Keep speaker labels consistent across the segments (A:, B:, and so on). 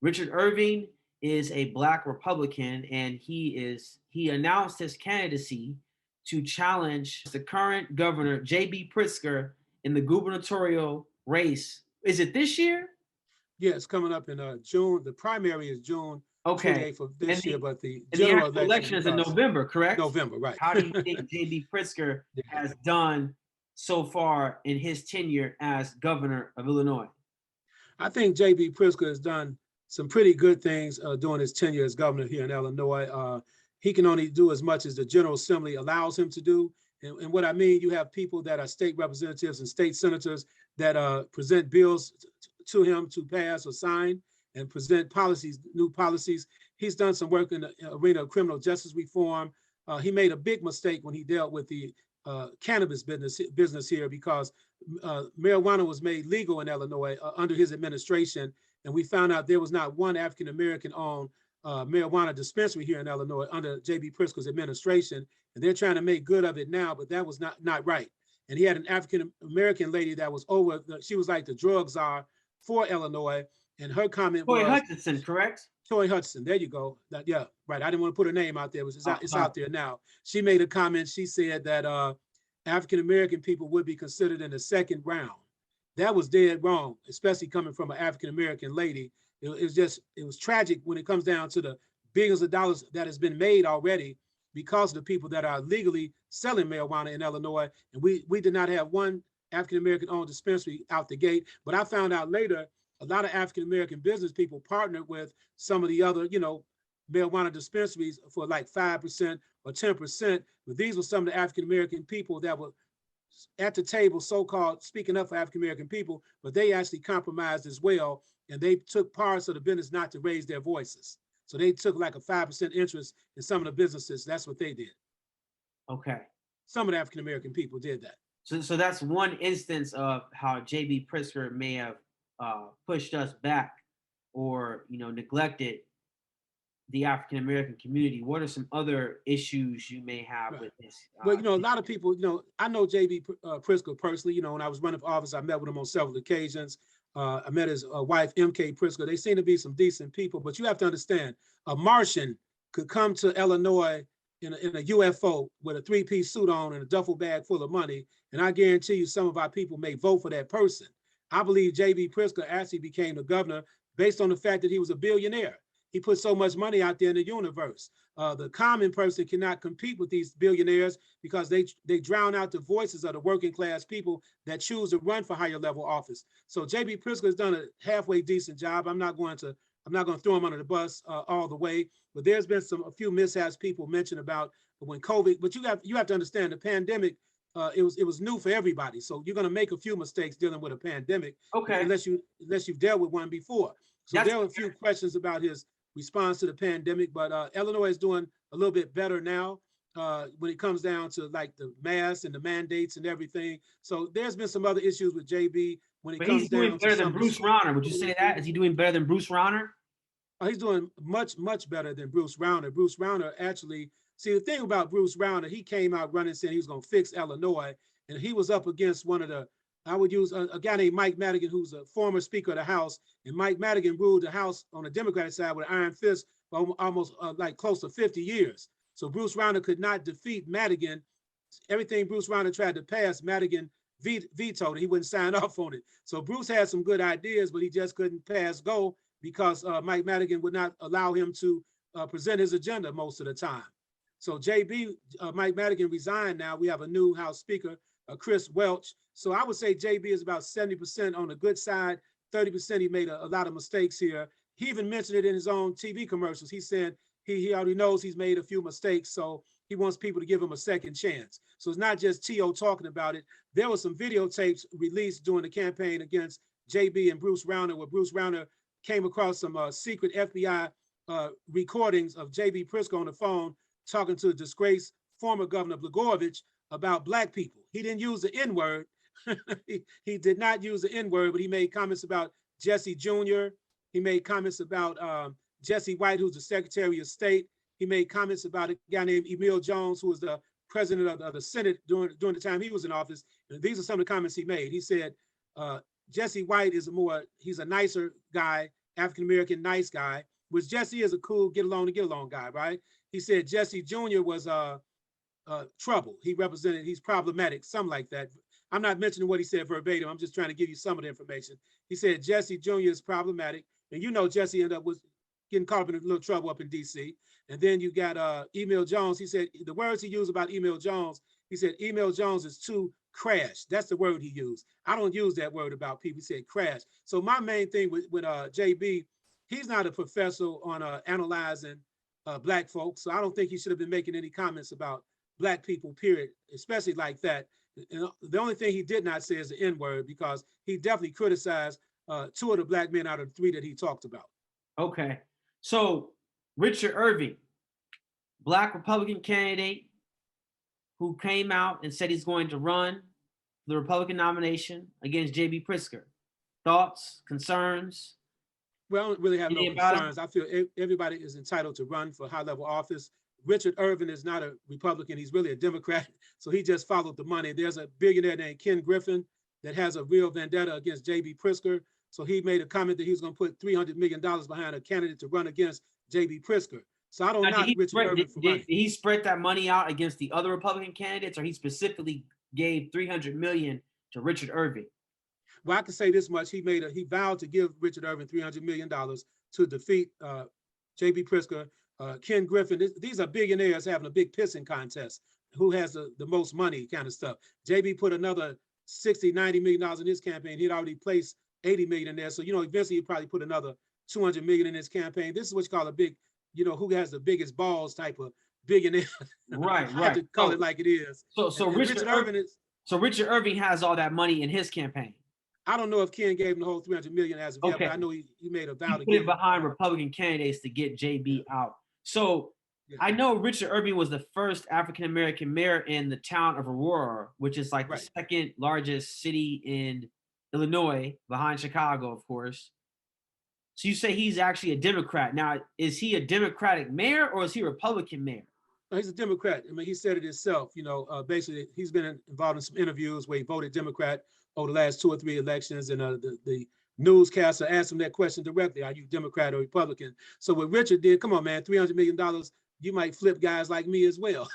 A: Richard Irving is a black Republican, and he announced his candidacy to challenge the current governor J.B. Pritzker in the gubernatorial race. Is it this year?
B: Yeah, it's coming up in June. The primary is June
A: Okay,
B: 28th of
A: and
B: this year, but the
A: the
B: general
A: actual
B: election
A: election is in November, correct?
B: November, right?
A: How do you think J.B. Pritzker
B: Yeah.
A: has done so far in his tenure as governor of Illinois?
B: I think J.B. Pritzker has done some pretty good things during his tenure as governor here in Illinois. He can only do as much as the General Assembly allows him to do. And what I mean, you have people that are state representatives and state senators that present bills to him to pass or sign and present policies, new policies. He's done some work in the arena of criminal justice reform. He made a big mistake when he dealt with the cannabis business here because marijuana was made legal in Illinois under his administration, and we found out there was not one African American owned marijuana dispensary here in Illinois under J.B. Pritzker's administration, and they're trying to make good of it now, but that was not right. And he had an African American lady that was over; she was like the drug czar for Illinois, and her comment
A: Toy
B: was,
A: Hutchinson, correct?
B: Toy Hudson, there you go. Yeah, right. I didn't want to put her name out there. It's
A: Sorry.
B: out there now. She made a comment. She said that African American people would be considered in the second round. That was dead wrong, especially coming from an African American lady. It was tragic when it comes down to the billions of dollars that has been made already because of the people that are legally selling marijuana in Illinois. And we did not have one African American owned dispensary out the gate. But I found out later a lot of African American business people partnered with some of the other, marijuana dispensaries for like 5% or 10%. But these were some of the African American people that were at the table, so-called speaking up for African American people, but they actually compromised as well, and they took parts of the business not to raise their voices. So they took like a 5% interest in some of the businesses. That's what they did.
A: Okay.
B: Some of the African American people did that.
A: So that's one instance of how J.B. Pritzker may have pushed us back or neglected the African American community. What are some other issues you may have
B: Right.
A: with this?
B: But a lot of people, I know J.B. Pritzker personally. When I was running for office, I met with him on several occasions. I met his wife, M.K. Pritzker. They seem to be some decent people, but you have to understand, a Martian could come to Illinois in a UFO with a three-piece suit on and a duffel bag full of money, and I guarantee you some of our people may vote for that person. I believe J.B. Pritzker actually became the governor based on the fact that he was a billionaire. He put so much money out there in the universe. The common person cannot compete with these billionaires because they drown out the voices of the working class people that choose to run for higher level office. So J.B. Pritzker has done a halfway decent job. I'm not going to throw him under the bus all the way, but there's been a few mishaps people mentioned about when COVID. But you have to understand the pandemic. It was new for everybody. So you're going to make a few mistakes dealing with a pandemic,
A: Okay.
B: unless you've dealt with one before. So there are a few questions about his response to the pandemic, but Illinois is doing a little bit better now when it comes down to like the masks and the mandates and everything. So there's been some other issues with JB when it comes down to
A: better than Bruce Rauner. Would you say that? Is he doing better than Bruce Rauner?
B: He's doing much better than Bruce Rauner. Bruce Rauner actually, see, the thing about Bruce Rauner, he came out running saying he was going to fix Illinois, and he was up against one of the, I would use a guy named Mike Madigan, who's a former Speaker of the House, and Mike Madigan ruled the House on the Democratic side with an iron fist for almost like close to 50 years. So Bruce Rauner could not defeat Madigan. Everything Bruce Rauner tried to pass, Madigan vetoed it. He wouldn't sign off on it. So Bruce had some good ideas, but he just couldn't pass go because Mike Madigan would not allow him to present his agenda most of the time. So Mike Madigan resigned now. We have a new House Speaker, Chris Welch. So I would say JB is about 70% on the good side, 30% he made a lot of mistakes here. He even mentioned it in his own TV commercials. He said he already knows he's made a few mistakes, so he wants people to give him a second chance. So it's not just Tio talking about it. There were some videotapes released during the campaign against JB and Bruce Rauner, where Bruce Rauner came across some secret FBI recordings of J.B. Pritzker on the phone talking to a disgraced former Governor Blagojevich about Black people. He didn't use the N-word. he did not use the N-word, but he made comments about Jesse Jr. He made comments about Jesse White, who's the Secretary of State. He made comments about a guy named Emil Jones, who was the president of the Senate during the time he was in office. And these are some of the comments he made. He said, Jesse White is he's a nicer guy. African-American nice guy, which Jesse is a cool get along guy, right? He said Jesse Jr. was trouble. He's problematic, something like that. I'm not mentioning what he said verbatim. I'm just trying to give you some of the information. He said Jesse Jr. is problematic. And you know Jesse ended up with getting caught up in a little trouble up in DC. And then you got Emil Jones. He said the words he used about Emil Jones, he said Emil Jones is too crash. That's the word he used. I don't use that word about people. He said crash. So my main thing with JB, he's not a professor on analyzing Black folks. So I don't think he should have been making any comments about Black people, period, especially like that. And the only thing he did not say is the N-word, because he definitely criticized 2 of the Black men out of the 3 that he talked about.
A: Okay. So Richard Irving, Black Republican candidate who came out and said he's going to run the Republican nomination against J.B. Pritzker. Thoughts, concerns?
B: Well, I don't really have no concerns. I feel everybody is entitled to run for high-level office. Richard Irving is not a Republican. He's really a Democrat. So he just followed the money. There's a billionaire named Ken Griffin that has a real vendetta against J.B. Pritzker. So he made a comment that he was going to put $300 million behind a candidate to run against J.B. Pritzker. So I don't knock Richard Irving for running.
A: Did he spread that money out against the other Republican candidates, or he specifically gave $300 million to Richard Irving?
B: Well, I can say this much. He vowed to give Richard Irving $300 million to defeat J.B. Pritzker. Ken Griffin, these are billionaires having a big pissing contest. Who has the most money kind of stuff. JB put another $60, $90 million in his campaign. He'd already placed $80 million in there. So, eventually he'd probably put another $200 million in his campaign. This is what's called a big, who has the biggest balls type of billionaire.
A: Right.
B: I have to call it like it is.
A: So Richard Irving has all that money in his campaign.
B: I don't know if Ken gave him the whole $300 million as of yet, but I know he made a vow to
A: put it behind Republican candidates to get JB out. So I know Richard Irving was the first African-American mayor in the town of Aurora, which is like the second largest city in Illinois, behind Chicago, of course. So you say he's actually a Democrat. Now, is he a Democratic mayor or is he a Republican mayor?
B: No, he's a Democrat. I mean, he said it himself. Basically, he's been involved in some interviews where he voted Democrat over the last 2 or 3 elections, and the newscaster asked him that question directly: "Are you Democrat or Republican?" So what Richard did, come on, man, $300 million, you might flip guys like me as well.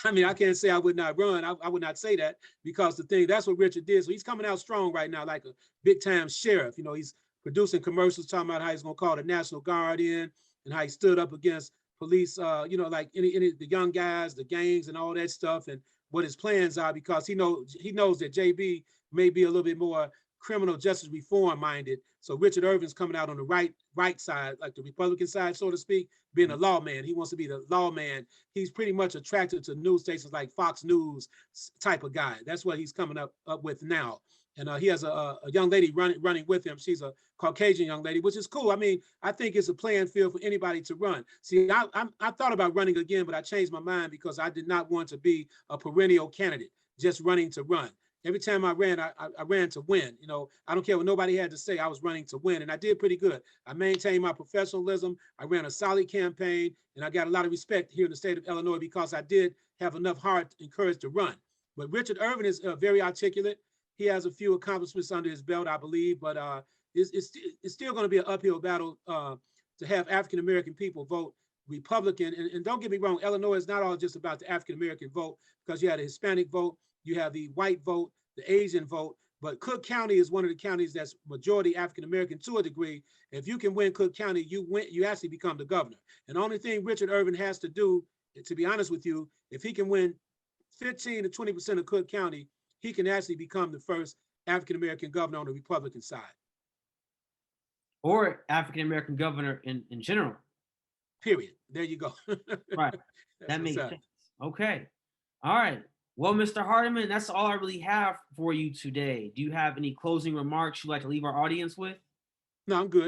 B: I mean, I can't say I would not run. I would not say that, because that's what Richard did. So he's coming out strong right now, like a big time sheriff. He's producing commercials talking about how he's going to call the National Guard in, and how he stood up against police, like any the young guys, the gangs and all that stuff, and what his plans are, because he knows that JB may be a little bit more criminal justice reform minded. So Richard Irving's coming out on the right side, like the Republican side, so to speak, being a lawman. He wants to be the lawman. He's pretty much attracted to news stations like Fox News type of guy. That's what he's coming up with now. And he has a young lady running with him. She's a Caucasian young lady, which is cool. I mean, I think it's a playing field for anybody to run. See, I thought about running again, but I changed my mind because I did not want to be a perennial candidate, just running to run. Every time I ran, I ran to win. I don't care what nobody had to say. I was running to win, and I did pretty good. I maintained my professionalism. I ran a solid campaign, and I got a lot of respect here in the state of Illinois because I did have enough heart and courage to run. But Richard Irving is very articulate. He has a few accomplishments under his belt, I believe, but it's still going to be an uphill battle to have African-American people vote Republican. And don't get me wrong, Illinois is not all just about the African-American vote, because you have the Hispanic vote, you have the white vote, the Asian vote, but Cook County is one of the counties that's majority African-American to a degree. If you can win Cook County, you actually become the governor. And the only thing Richard Irving has to do, to be honest with you, if he can win 15 to 20% of Cook County, he can actually become the first African-American governor on the Republican side.
A: Or African-American governor in general.
B: Period. There you go.
A: Right. That makes sense. Okay. All right. Well, Mr. Hardiman, that's all I really have for you today. Do you have any closing remarks you'd like to leave our audience with?
B: No, I'm good.